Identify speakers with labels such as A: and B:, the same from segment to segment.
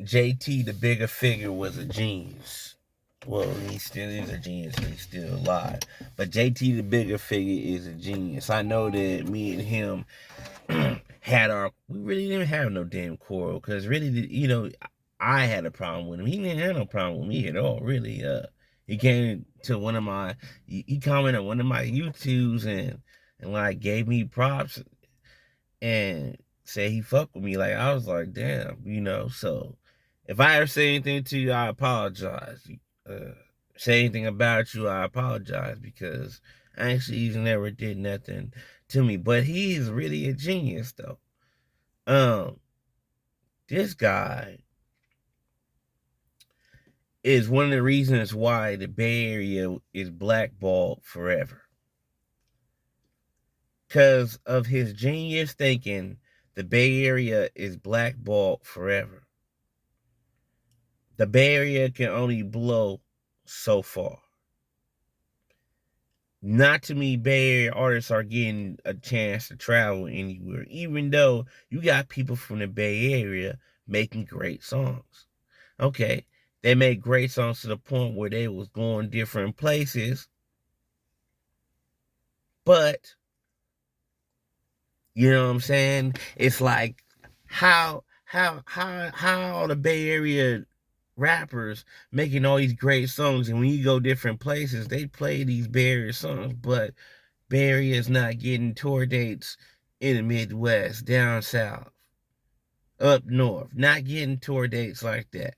A: JT, the bigger figure, was a genius. Well, he still is a genius. He's still alive. But JT, the bigger figure, is a genius. I know that me and him we really didn't have no damn quarrel because really, I had a problem with him. He didn't have no problem with me at all, really. He came to he commented on one of my YouTubes and like gave me props and said he fucked with me. Like I was like, damn, So if I ever say anything to you, I apologize. Uh, say anything about you, I apologize because actually he's never did nothing to me. But he's really a genius though. Um, this guy is one of the reasons why the Bay Area is blackballed forever. Because of his genius thinking, the Bay Area is blackballed forever. The Bay Area can only blow so far. Not too many Bay Area artists are getting a chance to travel anywhere, even though you got people from the Bay Area making great songs. Okay, they made great songs to the point where they was going different places, but you know what I'm saying? It's like how the Bay Area rappers making all these great songs, and when you go different places, they play these Bay Area songs, but Bay Area is not getting tour dates in the Midwest, down south, up north, not getting tour dates like that.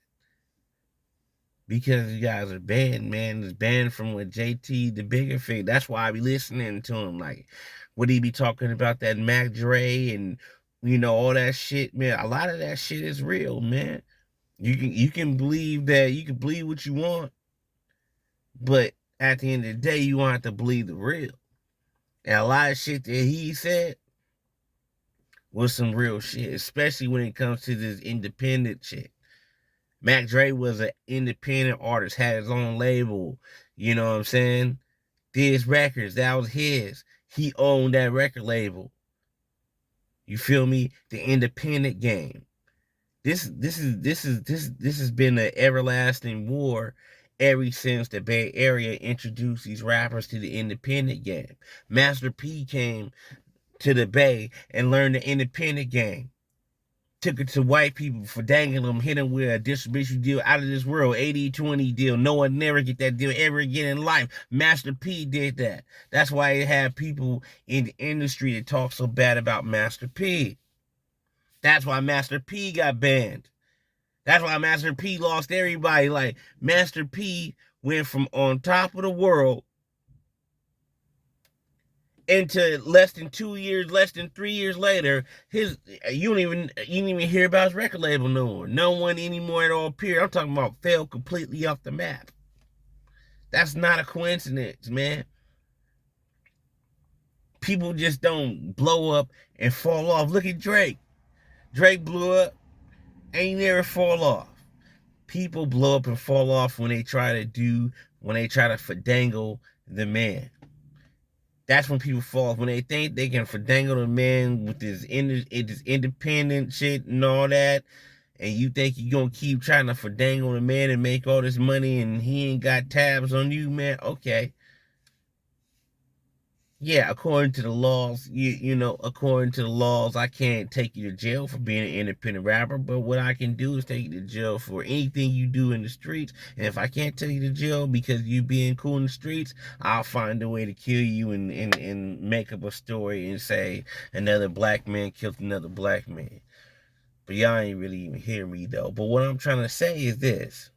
A: Because you guys are banned, man. It's banned from with JT, the bigger figure. That's why I be listening to him. Like, would he be talking about that Mac Dre and all that shit, man? A lot of that shit is real, man. You can believe that. You can believe what you want, but at the end of the day, you want to believe the real. And a lot of shit that he said was some real shit, especially when it comes to this independent shit. Mac Dre was an independent artist, had his own label. You know what I'm saying? Did his records, that was his. He owned that record label. You feel me? The independent game. This has been an everlasting war ever since the Bay Area introduced these rappers to the independent game. Master P came to the Bay and learned the independent game. Took it to white people for dangling them, hit them with a distribution deal out of this world, 80-20 deal. No one never get that deal ever again in life. Master P did that. That's why they have people in the industry that talk so bad about Master P. That's why Master P got banned. That's why Master P lost everybody. Like, Master P went from on top of the world into less than 2 years, less than 3 years later, you didn't even hear about his record label no more. No one anymore at all. Period. I'm talking about fell completely off the map. That's not a coincidence, man. People just don't blow up and fall off. Look at Drake. Drake blew up, ain't never fall off. People blow up and fall off when they try to fandangle the man. That's when people fall off. When they think they can fandangle the man with this independent shit and all that, and you think you're going to keep trying to fandangle the man and make all this money and he ain't got tabs on you, man, okay. Yeah, according to the laws, according to the laws, I can't take you to jail for being an independent rapper, but what I can do is take you to jail for anything you do in the streets. And if I can't take you to jail because you being cool in the streets, I'll find a way to kill you and make up a story and say another black man killed another black man. But y'all ain't really even hear me though. But what I'm trying to say is this.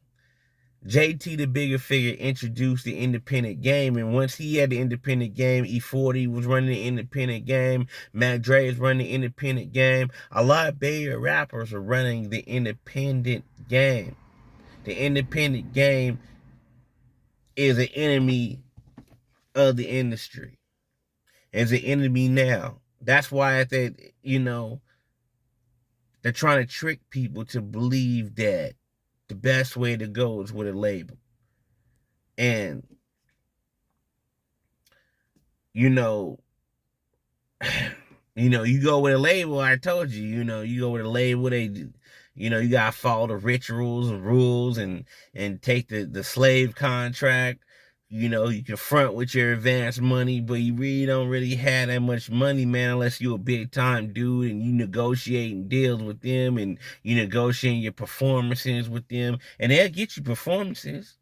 A: JT, the bigger figure, introduced the independent game, and once he had the independent game, E40 was running the independent game, Mac Dre is running the independent game. A lot of Bay Area rappers are running the independent game. The independent game is an enemy of the industry. It's an enemy now. That's why they're trying to trick people to believe that the best way to go is with a label. And you know, you go with a label. I told you, you go with a label. You gotta follow the rituals and rules and take the slave contract. You can front with your advance money, but you really don't really have that much money, man, unless you a big time dude and you negotiating deals with them and you negotiating your performances with them, and they'll get you performances.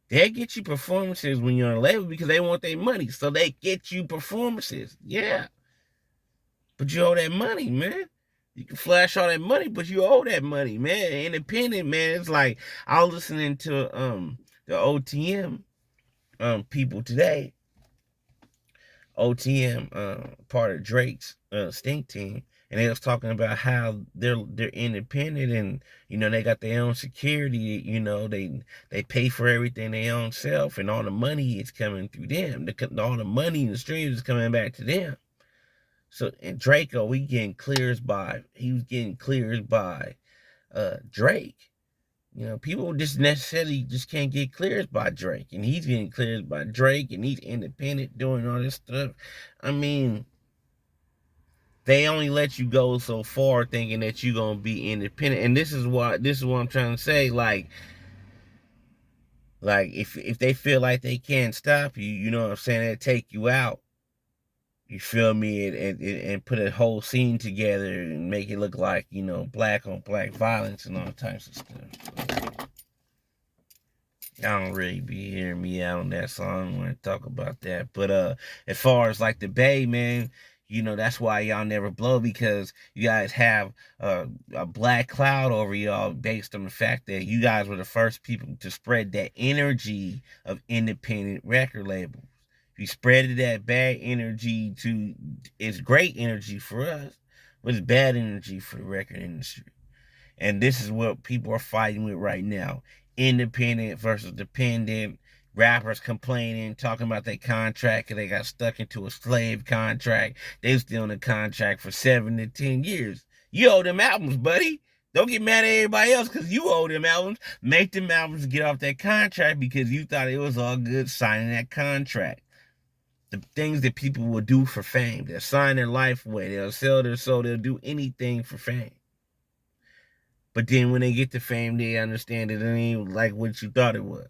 A: They get you performances when you're on a label because they want their money. So they get you performances. Yeah. But you owe that money, man. You can flash all that money, but you owe that money, man. Independent, man. It's like I was listening to the OTM people today. OTM, part of Drake's Stink Team, and they was talking about how they're independent and they got their own security. They pay for everything they own self, and all the money is coming through them. All the money in the streams is coming back to them. So and Draco, he was getting clears by Drake. People just necessarily just can't get cleared by Drake, and he's getting cleared by Drake, and he's independent doing all this stuff. I mean, they only let you go so far thinking that you're gonna be independent, and this is what I'm trying to say. Like if they feel like they can't stop you, you know what I'm saying? They take you out. You feel me? And put a whole scene together and make it look like black on black violence and all types of stuff. I don't really be hearing me out on that, so I don't want to talk about that. But as far as like the Bay, man, that's why y'all never blow, because you guys have a black cloud over y'all based on the fact that you guys were the first people to spread that energy of independent record labels. You spread that bad energy it's great energy for us, but it's bad energy for the record industry. And this is what people are fighting with right now. Independent versus dependent. Rappers complaining, talking about their contract, and they got stuck into a slave contract. They was still in a contract for 7 to 10 years. You owe them albums, buddy. Don't get mad at everybody else because you owe them albums. Make them albums get off that contract because you thought it was all good signing that contract. The things that people will do for fame. They'll sign their life away. They'll sell their soul. They'll do anything for fame. But then when they get to fame, they understand that it ain't like what you thought it was.